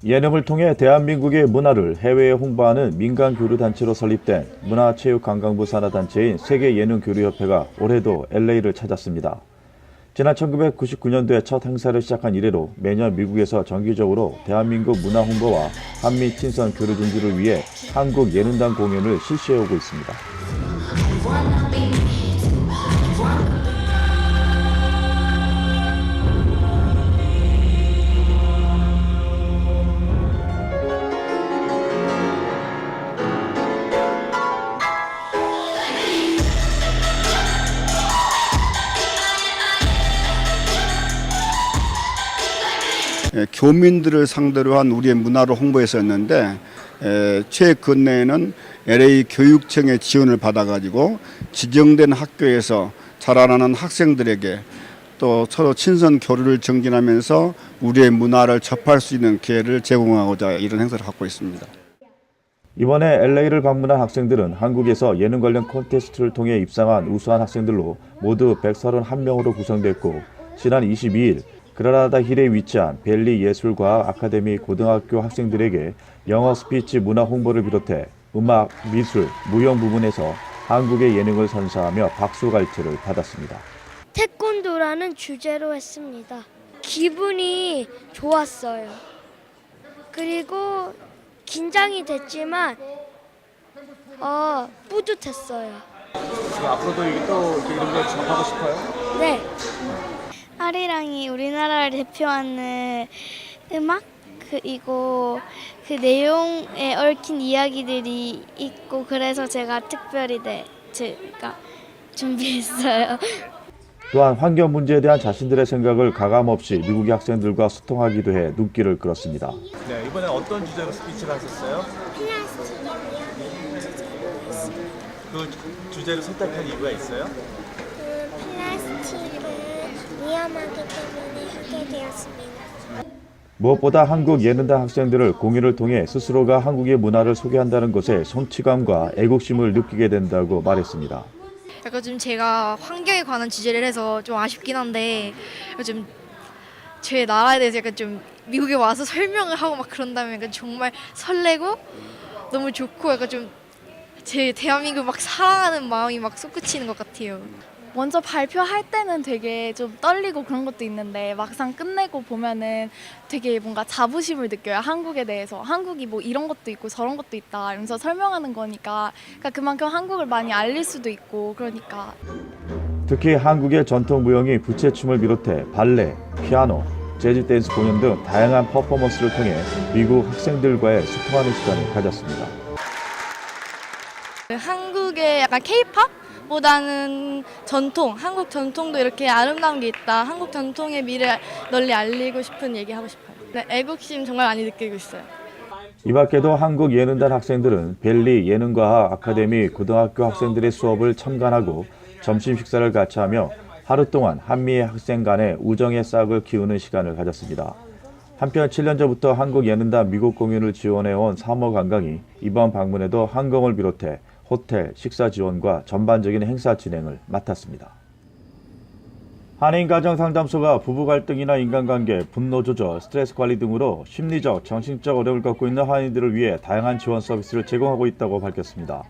예능을 통해 대한민국의 문화를 해외에 홍보하는 민간 교류 단체로 설립된 문화체육관광부 산하 단체인 세계예능교류협회가 올해도 LA를 찾았습니다. 지난 1999년도에 첫 행사를 시작한 이래로 매년 미국에서 정기적으로 대한민국 문화 홍보와 한미 친선 교류 증진을 위해 한국 예능단 공연을 실시해오고 있습니다. 교민들을 상대로 한 우리의 문화를 홍보했었는데 최근에는 LA 교육청의 지원을 받아가지고 지정된 학교에서 자라나는 학생들에게 또 서로 친선 교류를 증진하면서 우리의 문화를 접할 수 있는 기회를 제공하고자 이런 행사를 갖고 있습니다. 이번에 LA를 방문한 학생들은 한국에서 예능 관련 콘테스트를 통해 입상한 우수한 학생들로 모두 131명으로 구성됐고, 지난 22일 그라나다 힐에 위치한 벨리 예술과학 아카데미 고등학교 학생들에게 영어 스피치 문화 홍보를 비롯해 음악, 미술, 무용 부문에서 한국의 예능을 선사하며 박수갈채를 받았습니다. 태권도라는 주제로 했습니다. 기분이 좋았어요. 그리고 긴장이 됐지만 뿌듯했어요. 앞으로도 또 이런 걸 접하고 싶어요? 네. 아리랑이 우리나라를 대표하는 음악 그리고 그 내용에 얽힌 이야기들이 있고, 그래서 제가 특별히 제가 준비했어요. 또한 환경 문제에 대한 자신들의 생각을 가감없이 미국의 학생들과 소통하기도 해 눈길을 끌었습니다. 네, 이번에 어떤 주제로 스피치를 하셨어요? 그 주제를 선택한 이유가 있어요? 플라스틱은 위험하기 때문에 하게 되었습니다. 무엇보다 한국 예능단 학생들을 공연을 통해 스스로가 한국의 문화를 소개한다는 것에 성취감과 애국심을 느끼게 된다고 말했습니다. 약간 좀 제가 환경에 관한 주제를 해서 좀 아쉽긴 한데, 좀 제 나라에 대해서 약간 좀 미국에 와서 설명을 하고 막 그런다면 약간 정말 설레고 너무 좋고, 약간 좀 제 대한민국 막 사랑하는 마음이 막 솟구치는 것 같아요. 먼저 발표할 때는 되게 좀 떨리고 그런 것도 있는데, 막상 끝내고 보면은 되게 뭔가 자부심을 느껴요. 한국에 대해서. 한국이 뭐 이런 것도 있고 저런 것도 있다 이러면서 설명하는 거니까, 그러니까 그만큼 한국을 많이 알릴 수도 있고, 그러니까. 특히 한국의 전통 무용인 부채춤을 비롯해 발레, 피아노, 재즈 댄스 공연 등 다양한 퍼포먼스를 통해 미국 학생들과의 소통하는 시간을 가졌습니다. 한국의 약간 K-팝보다는 전통, 한국 전통도 이렇게 아름다운 게 있다. 한국 전통의 미를 널리 알리고 싶은 얘기하고 싶어요. 네, 애국심 정말 많이 느끼고 있어요. 이 밖에도 한국 예능단 학생들은 벨리 예능과학 아카데미 고등학교 학생들의 수업을 참관하고 점심 식사를 같이 하며 하루 동안 한미 학생 간의 우정의 싹을 키우는 시간을 가졌습니다. 한편 7년 전부터 한국 예능단 미국 공연을 지원해온 사모관광이 이번 방문에도 항공을 비롯해 호텔, 식사 지원과 전반적인 행사 진행을 맡았습니다. 한인가정상담소가 부부 갈등이나 인간관계, 분노 조절, 스트레스 관리 등으로 심리적, 정신적 어려움을 겪고 있는 한인들을 위해 다양한 지원 서비스를 제공하고 있다고 밝혔습니다.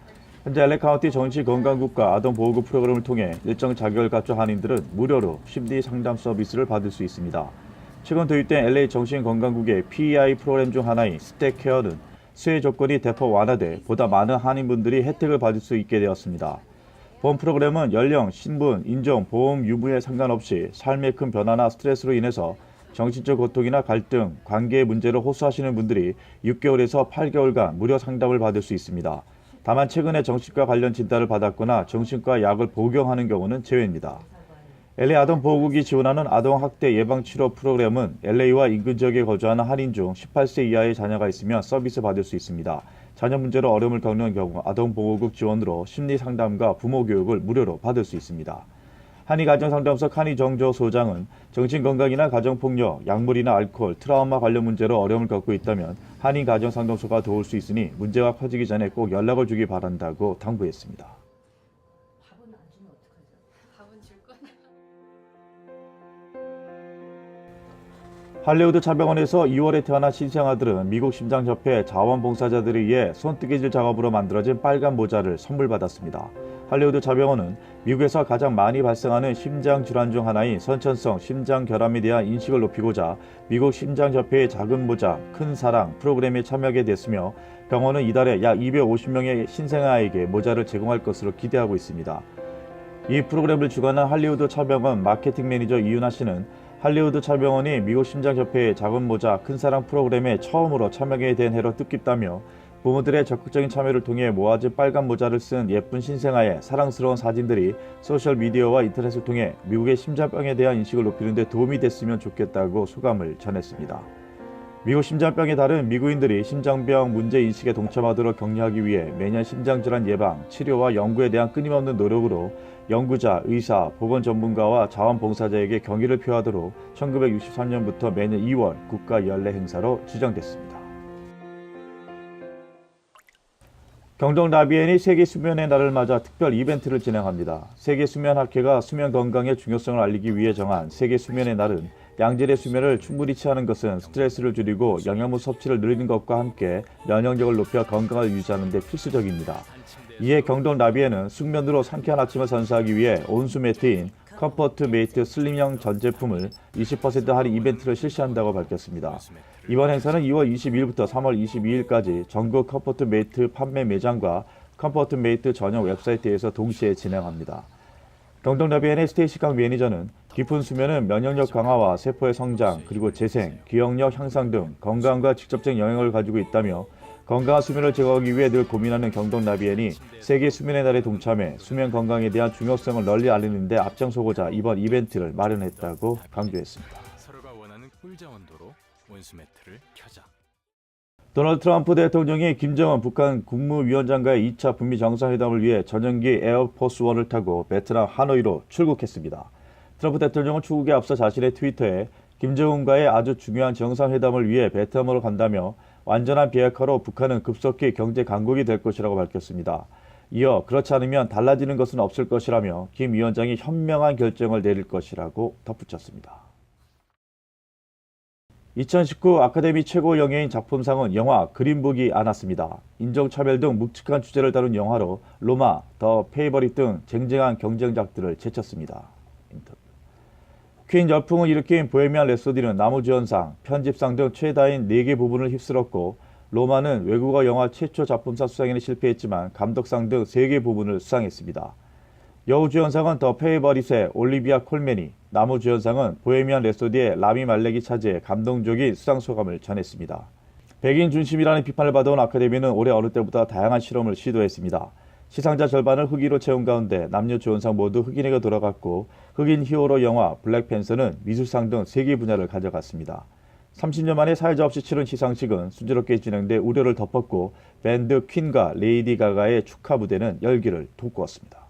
현재 LA 카운티 정신건강국과 아동보호구 프로그램을 통해 일정 자격을 갖춘 한인들은 무료로 심리 상담 서비스를 받을 수 있습니다. 최근 도입된 LA 정신건강국의 PEI 프로그램 중 하나인 스택케어는 수혜 조건이 대폭 완화돼 보다 많은 한인분들이 혜택을 받을 수 있게 되었습니다. 본 프로그램은 연령, 신분, 인종, 보험 유무에 상관없이 삶의 큰 변화나 스트레스로 인해서 정신적 고통이나 갈등, 관계의 문제를 호소하시는 분들이 6개월에서 8개월간 무료 상담을 받을 수 있습니다. 다만 최근에 정신과 관련 진단을 받았거나 정신과 약을 복용하는 경우는 제외입니다. LA 아동보호국이 지원하는 아동학대 예방치료 프로그램은 LA와 인근 지역에 거주하는 한인 중 18세 이하의 자녀가 있으면 서비스 받을 수 있습니다. 자녀 문제로 어려움을 겪는 경우 아동보호국 지원으로 심리상담과 부모교육을 무료로 받을 수 있습니다. 한의가정상담소 칸이정조 소장은 정신건강이나 가정폭력, 약물이나 알코올, 트라우마 관련 문제로 어려움을 겪고 있다면 한의가정상담소가 도울 수 있으니 문제가 커지기 전에 꼭 연락을 주기 바란다고 당부했습니다. 할리우드 차병원에서 2월에 태어난 신생아들은 미국 심장협회 자원봉사자들에 의해 손뜨개질 작업으로 만들어진 빨간 모자를 선물 받았습니다. 할리우드 차병원은 미국에서 가장 많이 발생하는 심장 질환 중 하나인 선천성 심장 결함에 대한 인식을 높이고자 미국 심장협회의 작은 모자, 큰 사랑 프로그램에 참여하게 됐으며 병원은 이달에 약 250명의 신생아에게 모자를 제공할 것으로 기대하고 있습니다. 이 프로그램을 주관한 할리우드 차병원 마케팅 매니저 이윤아 씨는 할리우드 차병원이 미국 심장협회의 작은 모자, 큰 사랑 프로그램에 처음으로 참여하게 된 해로 뜻깊다며 부모들의 적극적인 참여를 통해 모아진 빨간 모자를 쓴 예쁜 신생아의 사랑스러운 사진들이 소셜미디어와 인터넷을 통해 미국의 심장병에 대한 인식을 높이는 데 도움이 됐으면 좋겠다고 소감을 전했습니다. 미국 심장병에 다른 미국인들이 심장병 문제 인식에 동참하도록 격려하기 위해 매년 심장질환 예방, 치료와 연구에 대한 끊임없는 노력으로 연구자, 의사, 보건 전문가와 자원봉사자에게 경의를 표하도록 1963년부터 매년 2월 국가 연례 행사로 지정됐습니다. 경동 라비엔이 세계 수면의 날을 맞아 특별 이벤트를 진행합니다. 세계 수면학회가 수면 건강의 중요성을 알리기 위해 정한 세계 수면의 날은 양질의 수면을 충분히 취하는 것은 스트레스를 줄이고 영양분 섭취를 늘리는 것과 함께 면역력을 높여 건강을 유지하는 데 필수적입니다. 이에 경동 라비엔은 숙면으로 상쾌한 아침을 선사하기 위해 온수 매트인 컴포트 메이트 슬림형 전 제품을 20% 할인 이벤트를 실시한다고 밝혔습니다. 이번 행사는 2월 22일부터 3월 22일까지 전국 컴포트 메이트 판매 매장과 컴포트 메이트 전용 웹사이트에서 동시에 진행합니다. 경동 라비엔의 스테이시 강 매니저는 깊은 수면은 면역력 강화와 세포의 성장, 그리고 재생, 기억력 향상 등 건강과 직접적인 영향을 가지고 있다며 건강한 수면을 제공하기 위해 늘 고민하는 경동 라비엔이 세계 수면의 날에 동참해 수면 건강에 대한 중요성을 널리 알리는 데 앞장서고자 이번 이벤트를 마련했다고 강조했습니다. 서로가 원하는 꿀자 온도로 온수 매트를 켜자. 도널드 트럼프 대통령이 김정은 북한 국무위원장과의 2차 북미 정상회담을 위해 전용기 에어포스 1을 타고 베트남 하노이로 출국했습니다. 트럼프 대통령은 출국에 앞서 자신의 트위터에 김정은과의 아주 중요한 정상회담을 위해 베트남으로 간다며 완전한 비핵화로 북한은 급속히 경제 강국이 될 것이라고 밝혔습니다. 이어 그렇지 않으면 달라지는 것은 없을 것이라며 김 위원장이 현명한 결정을 내릴 것이라고 덧붙였습니다. 2019 아카데미 최고 영예인 작품상은 영화 그린북이 안았습니다. 인종차별 등 묵직한 주제를 다룬 영화로 로마, 더 페이버릿 등 쟁쟁한 경쟁작들을 제쳤습니다. 퀸 열풍을 일으킨 보헤미안 랩소디는 나무주연상, 편집상 등 최다인 4개 부분을 휩쓸었고 로마는 외국어 영화 최초 작품상 수상에는 실패했지만 감독상 등 3개 부분을 수상했습니다. 여우주연상은 더 페이버릿의 올리비아 콜맨이, 나무주연상은 보헤미안 랩소디의 라미 말렉이 차지해 감동적인 수상소감을 전했습니다. 백인 중심이라는 비판을 받아온 아카데미는 올해 어느 때보다 다양한 실험을 시도했습니다. 시상자 절반을 흑인으로 채운 가운데 남녀 주연상 모두 흑인에게 돌아갔고 흑인 히어로 영화 블랙팬서는 미술상 등 3개 분야를 가져갔습니다. 30년 만에 사회자 없이 치른 시상식은 순조롭게 진행돼 우려를 덮었고 밴드 퀸과 레이디 가가의 축하 무대는 열기를 돋구었습니다.